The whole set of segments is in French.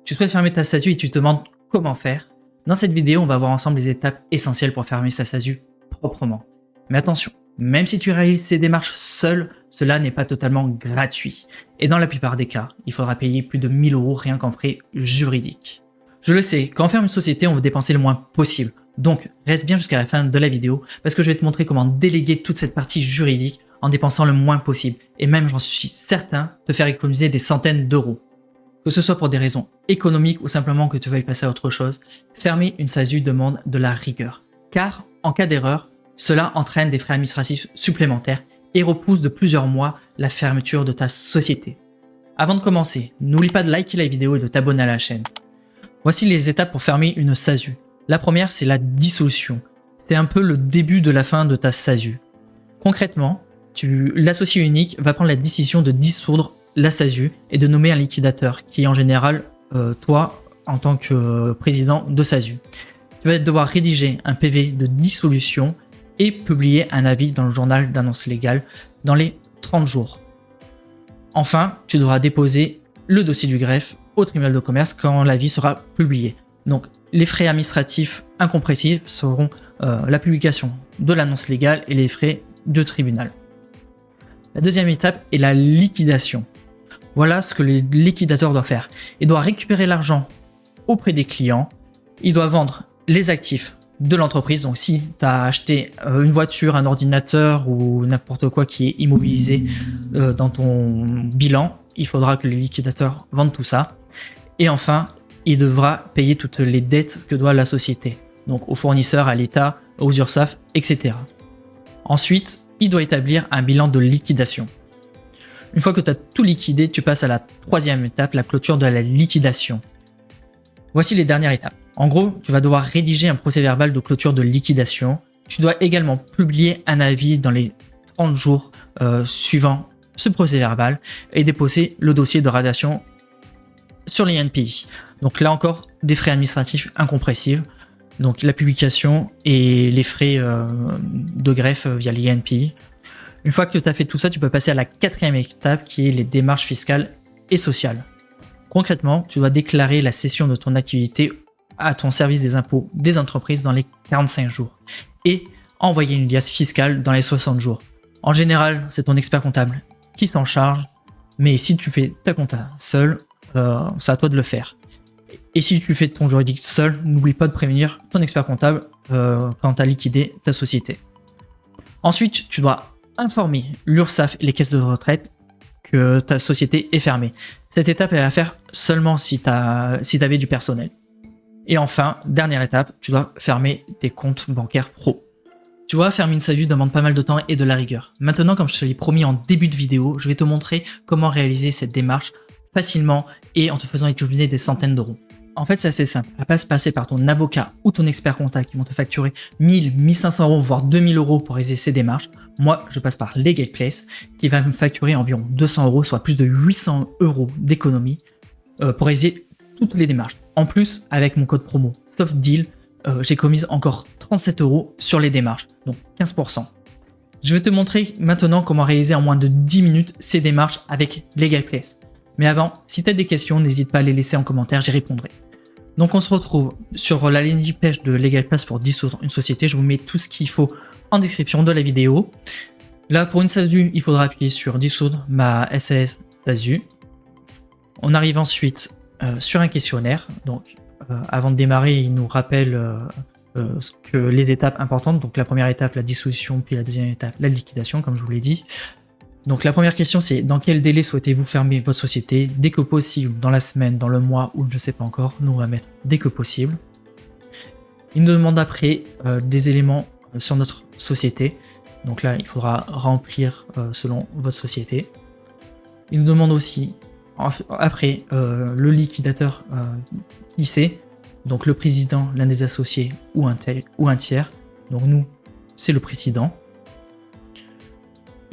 Tu souhaites fermer ta SASU et tu te demandes comment faire. Dans cette vidéo, on va voir ensemble les étapes essentielles pour fermer sa SASU proprement. Mais attention, même si tu réalises ces démarches seul, cela n'est pas totalement gratuit. Et dans la plupart des cas, il faudra payer plus de 1000 € rien qu'en frais juridiques. Je le sais, quand on ferme une société, on veut dépenser le moins possible. Donc, reste bien jusqu'à la fin de la vidéo parce que je vais te montrer comment déléguer toute cette partie juridique en dépensant le moins possible. Et même, j'en suis certain, te faire économiser des centaines d'euros. Que ce soit pour des raisons économiques ou simplement que tu veuilles passer à autre chose, fermer une SASU demande de la rigueur. Car, en cas d'erreur, cela entraîne des frais administratifs supplémentaires et repousse de plusieurs mois la fermeture de ta société. Avant de commencer, n'oublie pas de liker la vidéo et de t'abonner à la chaîne. Voici les étapes pour fermer une SASU. La première, c'est la dissolution. C'est un peu le début de la fin de ta SASU. Concrètement, l'associé unique va prendre la décision de dissoudre la SASU et de nommer un liquidateur, qui est en général toi en tant que président de SASU. Tu vas devoir rédiger un PV de dissolution et publier un avis dans le journal d'annonce légale dans les 30 jours. Enfin, tu devras déposer le dossier du greffe au tribunal de commerce quand l'avis sera publié. Donc, les frais administratifs incompressibles seront la publication de l'annonce légale et les frais de tribunal. La deuxième étape est la liquidation. Voilà ce que le liquidateur doit faire. Il doit récupérer l'argent auprès des clients. Il doit vendre les actifs de l'entreprise. Donc, si tu as acheté une voiture, un ordinateur ou n'importe quoi qui est immobilisé dans ton bilan, il faudra que le liquidateur vende tout ça. Et enfin, il devra payer toutes les dettes que doit la société. Donc, aux fournisseurs, à l'État, aux URSSAF, etc. Ensuite, il doit établir un bilan de liquidation. Une fois que tu as tout liquidé, tu passes à la troisième étape, la clôture de la liquidation. Voici les dernières étapes. En gros, tu vas devoir rédiger un procès-verbal de clôture de liquidation. Tu dois également publier un avis dans les 30 jours suivant ce procès-verbal et déposer le dossier de radiation sur l'INPI. Donc là encore, des frais administratifs incompressibles. Donc la publication et les frais de greffe via l'INPI. Une fois que tu as fait tout ça, tu peux passer à la quatrième étape qui est les démarches fiscales et sociales. Concrètement, tu dois déclarer la cession de ton activité à ton service des impôts des entreprises dans les 45 jours et envoyer une liasse fiscale dans les 60 jours. En général, c'est ton expert comptable qui s'en charge, mais si tu fais ta compta seul, c'est à toi de le faire. Et si tu fais ton juridique seul, n'oublie pas de prévenir ton expert comptable quand tu as liquidé ta société. Ensuite, tu dois informer l'URSSAF et les caisses de retraite que ta société est fermée. Cette étape est à faire seulement si tu avais du personnel. Et enfin, dernière étape, tu dois fermer tes comptes bancaires pro. Tu vois, fermer une SASU demande pas mal de temps et de la rigueur. Maintenant, comme je te l'ai promis en début de vidéo, je vais te montrer comment réaliser cette démarche facilement et en te faisant économiser des centaines d'euros. En fait, c'est assez simple. À pas se passer par ton avocat ou ton expert comptable qui vont te facturer 1000, 1500 €, voire 2000 € pour réaliser ces démarches. Moi, je passe par LegalPlace qui va me facturer environ 200 €, soit plus de 800 € d'économie pour réaliser toutes les démarches. En plus, avec mon code promo SOFTDEAL, j'économise encore 37 € sur les démarches, donc 15%. Je vais te montrer maintenant comment réaliser en moins de 10 minutes ces démarches avec LegalPlace. Mais avant, si tu as des questions, n'hésite pas à les laisser en commentaire, j'y répondrai. Donc on se retrouve sur la landing page de LegalPlace pour dissoudre une société. Je vous mets tout ce qu'il faut en description de la vidéo. Là, pour une SASU, il faudra appuyer sur dissoudre ma SAS SASU. On arrive ensuite sur un questionnaire. Donc avant de démarrer, il nous rappelle les étapes importantes. Donc la première étape, la dissolution, puis la deuxième étape, la liquidation, comme je vous l'ai dit. Donc la première question, c'est dans quel délai souhaitez-vous fermer votre société? Dès que possible, dans la semaine, dans le mois ou je ne sais pas encore. Nous on va mettre dès que possible. Il nous demande après des éléments sur notre société. Donc là, il faudra remplir selon votre société. Il nous demande aussi après le liquidateur qui c'est. Donc le président, l'un des associés ou un tiers. Donc nous, c'est le président.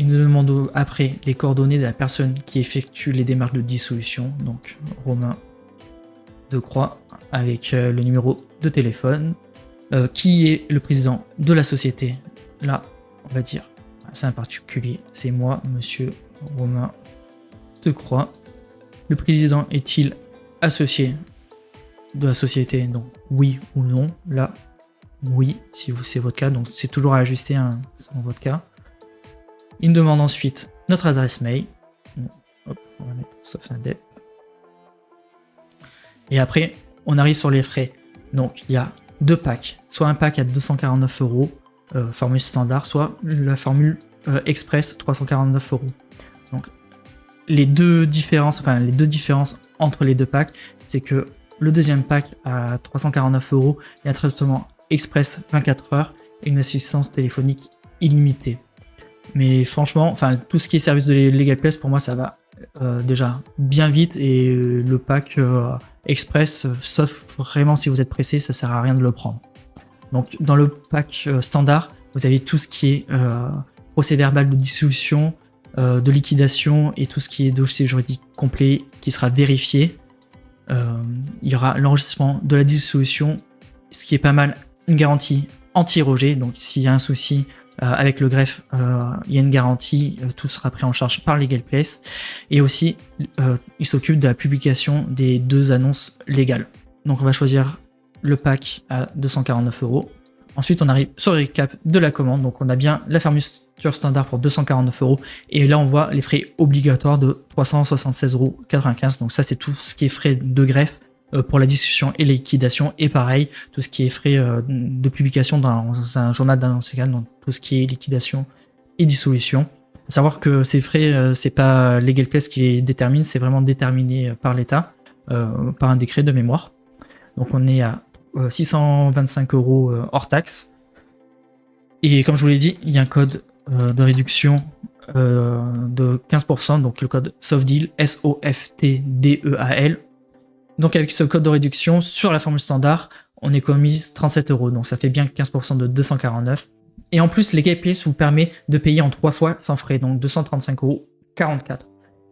Il nous demande après les coordonnées de la personne qui effectue les démarches de dissolution, donc Romain Decroix, avec le numéro de téléphone, qui est le président de la société. Là, on va dire, c'est un particulier, c'est moi, monsieur Romain Decroix. Le président est-il associé de la société, donc oui ou non. Là, oui, si c'est votre cas, donc c'est toujours à ajuster selon votre cas. Il nous demande ensuite notre adresse mail. Bon, hop, on va mettre sauf un dep. Et après, on arrive sur les frais. Donc, il y a 2 packs. Soit un pack à 249 €, formule standard, soit la formule express 349 €. Donc, les deux différences entre les 2 packs, c'est que le deuxième pack à 349 €, il y a un traitement express 24 heures et une assistance téléphonique illimitée. Mais franchement, tout ce qui est service de Legal Place, pour moi, ça va déjà bien vite, et le pack express, sauf vraiment si vous êtes pressé, ça sert à rien de le prendre. Donc dans le pack standard, vous avez tout ce qui est procès-verbal de dissolution, de liquidation, et tout ce qui est dossier juridique complet qui sera vérifié. Il y aura l'enregistrement de la dissolution, ce qui est pas mal, une garantie anti-rejet, donc s'il y a un souci avec le greffe, il y a une garantie, tout sera pris en charge par Legal Place, et aussi il s'occupe de la publication des 2 annonces légales. Donc on va choisir le pack à 249 €. Ensuite on arrive sur le récap de la commande, donc on a bien la fermeture standard pour 249 €, et là on voit les frais obligatoires de 376,95 €. Donc ça c'est tout ce qui est frais de greffe pour la discussion et la liquidation, et pareil, tout ce qui est frais de publication dans un journal d'annonce légale, donc tout ce qui est liquidation et dissolution. À savoir que ces frais, c'est pas Legal Place qui les détermine, c'est vraiment déterminé par l'État, par un décret de mémoire. Donc on est à 625 € hors taxe. Et comme je vous l'ai dit, il y a un code de réduction de 15%, donc le code SOFTDEAL, SOFTDEAL. Donc avec ce code de réduction, sur la formule standard, on économise 37 €, donc ça fait bien 15% de 249. Et en plus, Legal Place vous permet de payer en 3 fois sans frais, donc 235,44 €.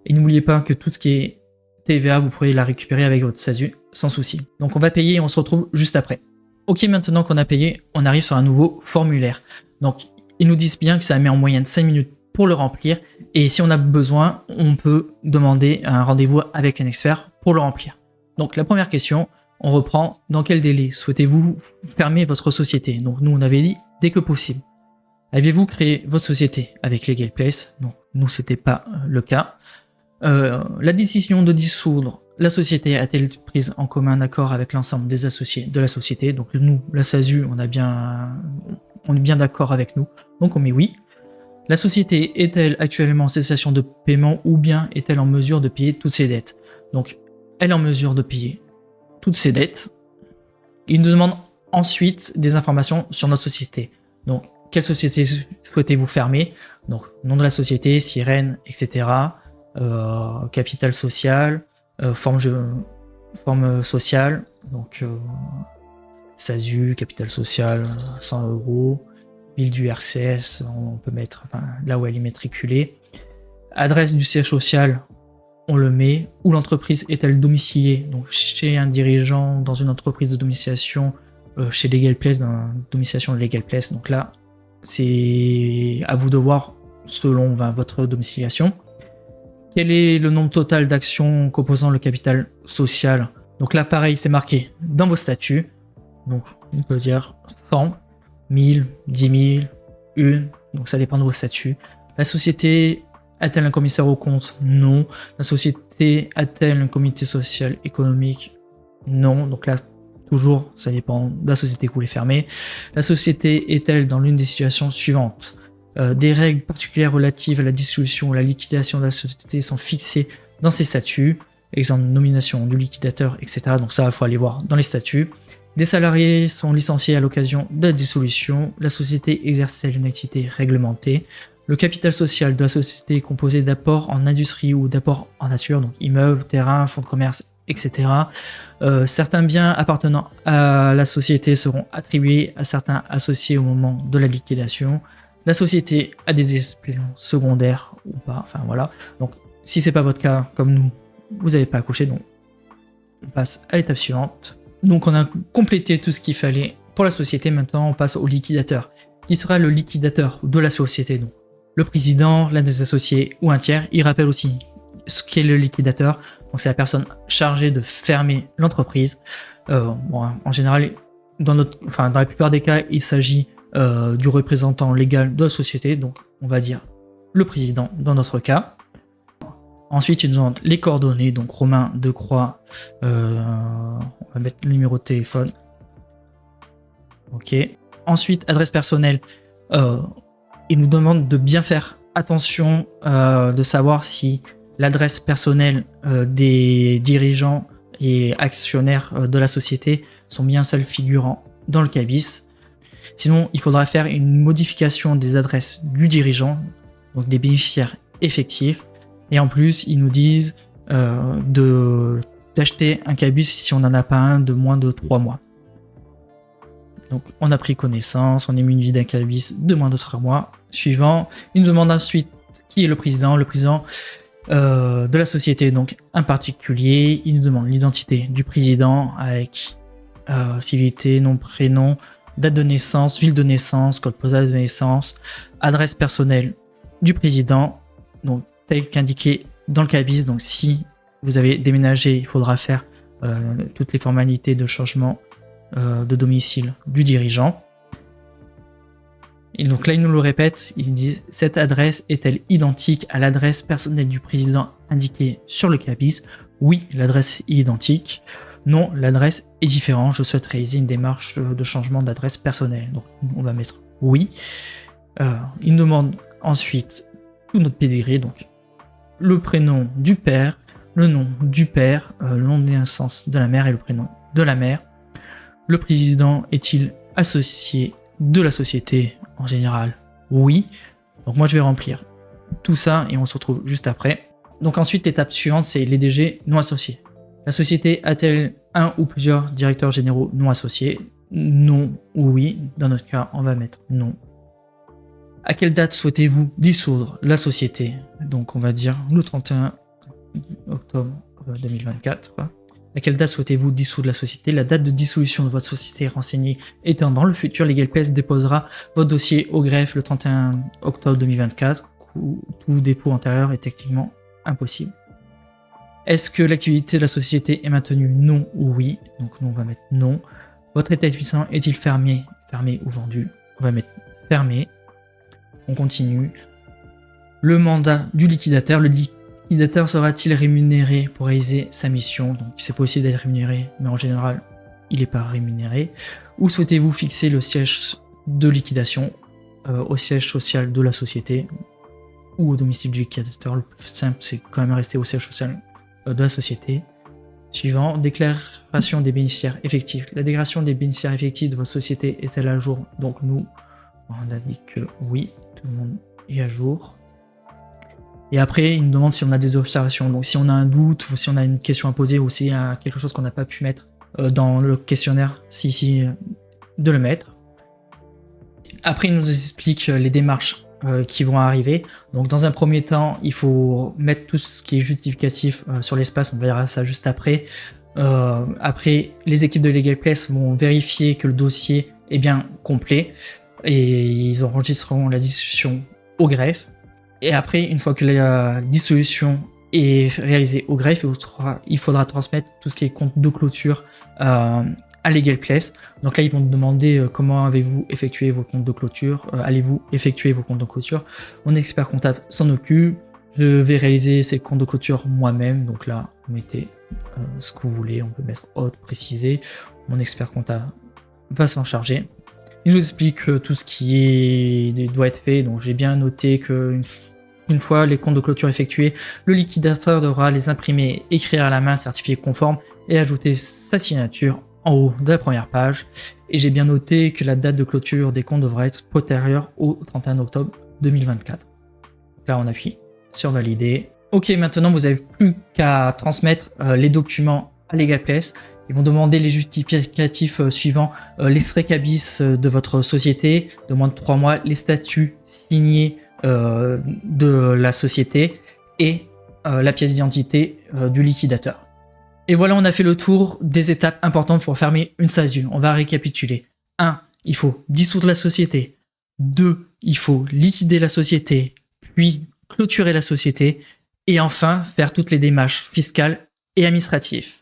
Et n'oubliez pas que tout ce qui est TVA, vous pourrez la récupérer avec votre SASU sans souci. Donc on va payer et on se retrouve juste après. Ok, maintenant qu'on a payé, on arrive sur un nouveau formulaire. Donc ils nous disent bien que ça met en moyenne 5 minutes pour le remplir, et si on a besoin, on peut demander un rendez-vous avec un expert pour le remplir. Donc la première question, on reprend: dans quel délai souhaitez-vous fermer votre société? Donc nous on avait dit dès que possible. Avez-vous créé votre société avec Legal Place? Donc nous c'était pas le cas. La décision de dissoudre la société a-t-elle été prise en commun accord avec l'ensemble des associés de la société? Donc nous, la SASU, on est bien d'accord avec nous, donc on met oui. La société est-elle actuellement en cessation de paiement, ou bien est-elle en mesure de payer toutes ses dettes? Donc elle est en mesure de payer toutes ses dettes. Il nous demande ensuite des informations sur notre société. Donc quelle société souhaitez-vous fermer? Donc nom de la société, sirène, etc. Capital social, forme sociale, donc SASU, capital social, 100 €, ville du RCS, on peut mettre là où elle est matriculée. Adresse du siège social, on le met. Où l'entreprise est-elle domiciliée? Donc chez un dirigeant, dans une entreprise de domiciliation, chez Legal Place, dans la domiciliation de Legal Place. Donc là, c'est à vous de voir selon votre domiciliation. Quel est le nombre total d'actions composant le capital social? Donc là, pareil, c'est marqué dans vos statuts. Donc on peut dire 100, 1000, 10 000, 1. Donc ça dépend de vos statuts. La société a-t-elle un commissaire aux comptes? Non. La société a-t-elle un comité social économique? Non. Donc là, toujours, ça dépend de la société que vous voulez fermer. La société est-elle dans l'une des situations suivantes? Des règles particulières relatives à la dissolution ou la liquidation de la société sont fixées dans ses statuts. Exemple, nomination du liquidateur, etc. Donc ça, il faut aller voir dans les statuts. Des salariés sont licenciés à l'occasion de la dissolution. La société exerce-t-elle une activité réglementée? Le capital social de la société est composé d'apports en industrie ou d'apports en nature, donc immeubles, terrains, fonds de commerce, etc. Certains biens appartenant à la société seront attribués à certains associés au moment de la liquidation. La société a des exploitations secondaires ou pas, enfin voilà. Donc si c'est pas votre cas, comme nous, vous n'avez pas accouché, donc on passe à l'étape suivante. Donc on a complété tout ce qu'il fallait pour la société. Maintenant on passe au liquidateur. Qui sera le liquidateur de la société? Donc le président, l'un des associés ou un tiers. Il rappelle aussi ce qu'est le liquidateur. Donc c'est la personne chargée de fermer l'entreprise. En général, dans la plupart des cas, il s'agit du représentant légal de la société, donc on va dire le président dans notre cas. Ensuite, il nous demande les coordonnées, donc Romain Decroix, on va mettre le numéro de téléphone. Ok. Ensuite, adresse personnelle, il nous demande de bien faire attention, de savoir si l'adresse personnelle des dirigeants et actionnaires de la société sont bien seuls figurants dans le CABIS. Sinon, il faudra faire une modification des adresses du dirigeant, donc des bénéficiaires effectifs. Et en plus, ils nous disent d'acheter un CABIS si on n'en a pas un de moins de 3 mois. Donc, on a pris connaissance, on est muni d'un CABIS de moins de 3 mois. Suivant, il nous demande ensuite qui est le président. Le président de la société, donc un particulier. Il nous demande l'identité du président avec civilité, nom, prénom, date de naissance, ville de naissance, code postal de naissance, adresse personnelle du président, donc tel qu'indiqué dans le CABIS. Donc si vous avez déménagé, il faudra faire toutes les formalités de changement de domicile du dirigeant. Et donc là, il nous le répète, il dit « Cette adresse est-elle identique à l'adresse personnelle du président indiquée sur le CABIS ?» Oui, l'adresse est identique. Non, l'adresse est différente. Je souhaite réaliser une démarche de changement d'adresse personnelle. Donc, on va mettre « Oui ». Il nous demande ensuite tout notre pédigré, donc le prénom du père, le nom du père, le nom de naissance de la mère et le prénom de la mère. Le président est-il associé de la société? En général, oui. Donc moi, je vais remplir tout ça et on se retrouve juste après. Donc ensuite, l'étape suivante, c'est les DG non associés. La société a-t-elle un ou plusieurs directeurs généraux non associés? Non ou oui. Dans notre cas, on va mettre non. À quelle date souhaitez-vous dissoudre la société? Donc on va dire le 31 octobre 2024. À quelle date souhaitez-vous dissoudre la société? La date de dissolution de votre société renseignée étant dans le futur, LegalPlace déposera votre dossier au greffe le 31 octobre 2024. Tout dépôt antérieur est techniquement impossible. Est-ce que l'activité de la société est maintenue? Non ou oui. Donc nous on va mettre non. Votre établissement est-il fermé ou vendu? On va mettre fermé. On continue. Le mandat du liquidateur. Le liquidateur sera-t-il rémunéré pour réaliser sa mission? Donc c'est possible d'être rémunéré, mais en général, il n'est pas rémunéré. Où souhaitez-vous fixer le siège de liquidation? Au siège social de la société ou au domicile du liquidateur. Le plus simple, c'est quand même rester au siège social de la société. Suivant, déclaration des bénéficiaires effectifs. La déclaration des bénéficiaires effectifs de votre société est-elle à jour? Donc nous, on a dit que oui, tout le monde est à jour. Et après, il nous demande si on a des observations. Donc si on a un doute, ou si on a une question à poser, ou s'il y a quelque chose qu'on n'a pas pu mettre dans le questionnaire, de le mettre. Après, il nous explique les démarches qui vont arriver. Donc dans un premier temps, il faut mettre tout ce qui est justificatif sur l'espace, on verra ça juste après. Après, les équipes de LegalPlace vont vérifier que le dossier est bien complet et ils enregistreront la discussion au greffe. Et après, une fois que la dissolution est réalisée au greffe, il faudra transmettre tout ce qui est compte de clôture à LegalPlace. Donc là, ils vont te demander comment avez-vous effectué vos comptes de clôture, allez-vous effectuer vos comptes de clôture. Mon expert comptable s'en occupe, je vais réaliser ces comptes de clôture moi-même. Donc là, vous mettez ce que vous voulez, on peut mettre autre, préciser. Mon expert comptable va s'en charger. Il nous explique tout ce qui doit être fait. Donc j'ai bien noté que une fois les comptes de clôture effectués, le liquidateur devra les imprimer, écrire à la main, certifié conforme et ajouter sa signature en haut de la première page. Et j'ai bien noté que la date de clôture des comptes devra être postérieure au 31 octobre 2024. Donc là, on appuie sur valider. Ok, maintenant vous n'avez plus qu'à transmettre les documents à LegalPlace. Ils vont demander les justificatifs suivants, l'extrait CABIS de votre société de moins de 3 mois, les statuts signés de la société et la pièce d'identité du liquidateur. Et voilà, on a fait le tour des étapes importantes pour fermer une SASU. On va récapituler. 1. Il faut dissoudre la société. 2. Il faut liquider la société, puis clôturer la société. Et enfin, faire toutes les démarches fiscales et administratives.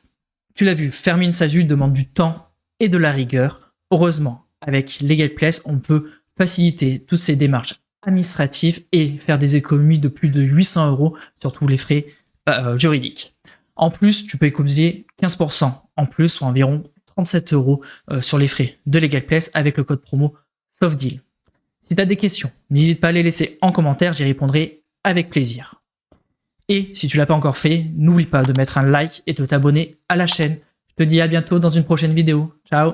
Tu l'as vu, fermer une SASU demande du temps et de la rigueur. Heureusement, avec LegalPlace, on peut faciliter toutes ces démarches administratives et faire des économies de plus de 800 € sur tous les frais juridiques. En plus, tu peux économiser 15% en plus, soit environ 37 € sur les frais de LegalPlace avec le code promo SOFTDEAL. Si tu as des questions, n'hésite pas à les laisser en commentaire, j'y répondrai avec plaisir. Et si tu l'as pas encore fait, n'oublie pas de mettre un like et de t'abonner à la chaîne. Je te dis à bientôt dans une prochaine vidéo. Ciao!